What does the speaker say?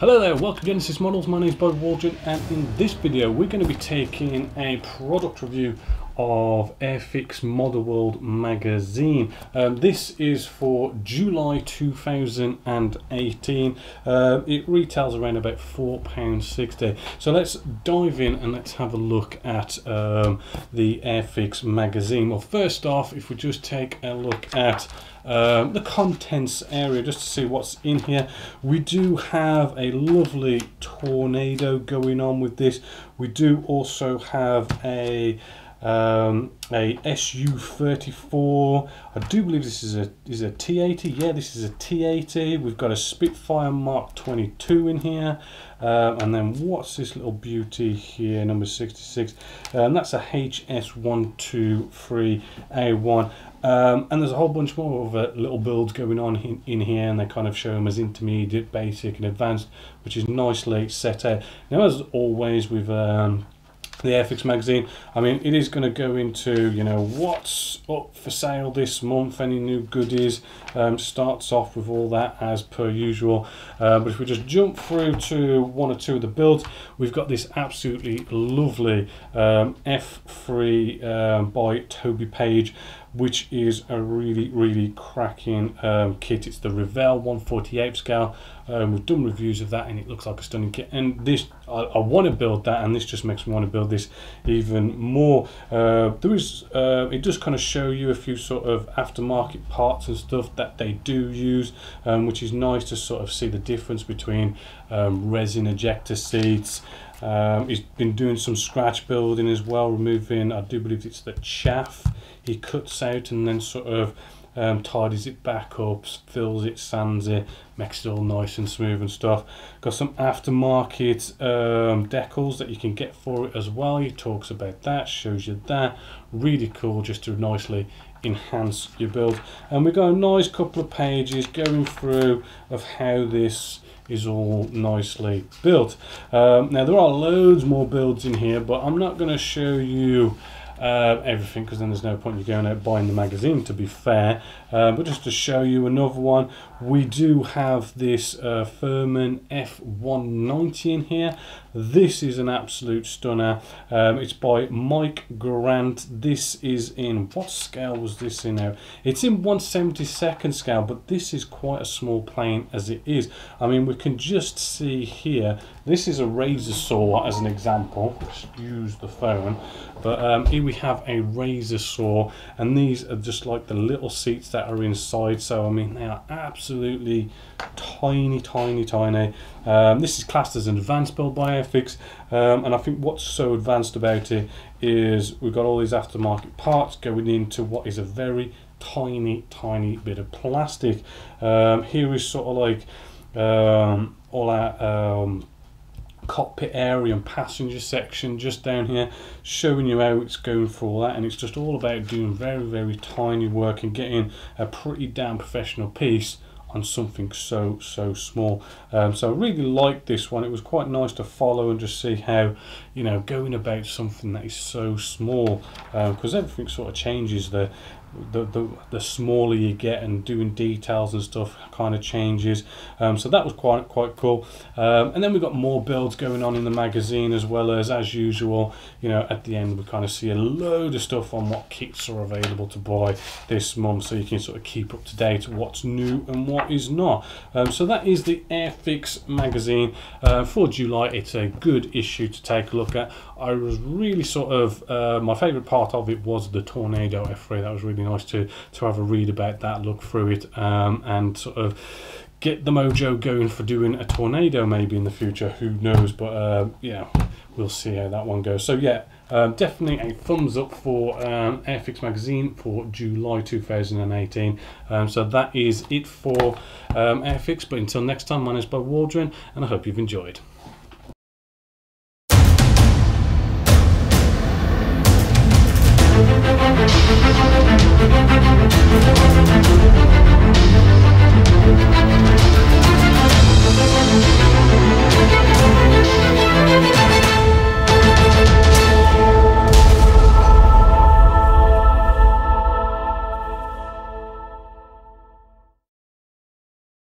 Hello there, welcome to Genesis Models. My name is Bob Waldron, and in this video we're going to be taking a product review of Airfix Model World magazine. This is for July 2018. It retails around about £4.60. So let's dive in and let's have a look at the Airfix magazine. Well, first off, if we just take a look at the contents area just to see what's in here, we do have a lovely tornado going on with this. We do also have a SU-34. I do believe this is a T80. Yeah, this is a T80. We've got a Spitfire Mark 22 in here, and then what's this little beauty here, number 66? That's a HS123A1. And there's a whole bunch more of little builds going on in here, and they kind of show them as intermediate, basic and advanced, which is nicely set out. Now, as always with the Airfix magazine, I mean, it is going to go into, you know, what's up for sale this month, any new goodies. Starts off with all that as per usual, but if we just jump through to one or two of the builds, we've got this absolutely lovely F3 by Toby Page, which is a really cracking kit. It's the Revell 148 scale. We've done reviews of that and it looks like a stunning kit, and this I want to build that, and this just makes me want to build this even more. It does kind of show you a few sort of aftermarket parts and stuff that they do use, which is nice to sort of see the difference between resin ejector seats. He's been doing some scratch building as well, removing, I do believe it's the chaff he cuts out and then sort of tidies it back up, fills it, sands it, makes it all nice and smooth and stuff. Got some aftermarket decals that you can get for it as well. He talks about that, shows you that. Really cool, just to nicely enhance your build. And we've got a nice couple of pages going through of how this is all nicely built. Now there are loads more builds in here, but I'm not going to show you everything, because then there's no point in you going out buying the magazine, to be fair. But just to show you another one, we do have this Furman F190 in here. This is an absolute stunner. It's by Mike Grant. This is in, what scale was this in now? It's in 1/72nd scale, but this is quite a small plane as it is. I mean, we can just see here, this is a razor saw as an example. Just use the phone. But here we have a razor saw, and these are just like the little seats that are inside. So I mean, they are absolutely tiny. This is classed as an advanced build by Airfix, and I think what's so advanced about it is we've got all these aftermarket parts going into what is a very tiny bit of plastic. Here is sort of like all our cockpit area and passenger section just down here, showing you how it's going for all that, and it's just all about doing very tiny work and getting a pretty damn professional piece on something so small. So I really like this one. It was quite nice to follow and just see how, you know, going about something that is so small, because everything sort of changes. The smaller you get, and doing details and stuff kind of changes. So that was quite cool. And then we've got more builds going on in the magazine, as well as usual, you know, at the end we kind of see a load of stuff on what kits are available to buy this month, so you can sort of keep up to date what's new and what is not. So that is the Airfix magazine for July. It's a good issue to take a look at. I was really sort of my favourite part of it was the Tornado F3. That was really nice to have a read about that, look through it, and sort of get the mojo going for doing a Tornado maybe in the future. Who knows? But yeah, we'll see how that one goes. So yeah, Definitely a thumbs up for Airfix magazine for July 2018. So that is it for Airfix, but until next time, my name is Bob Waldron, and I hope you've enjoyed.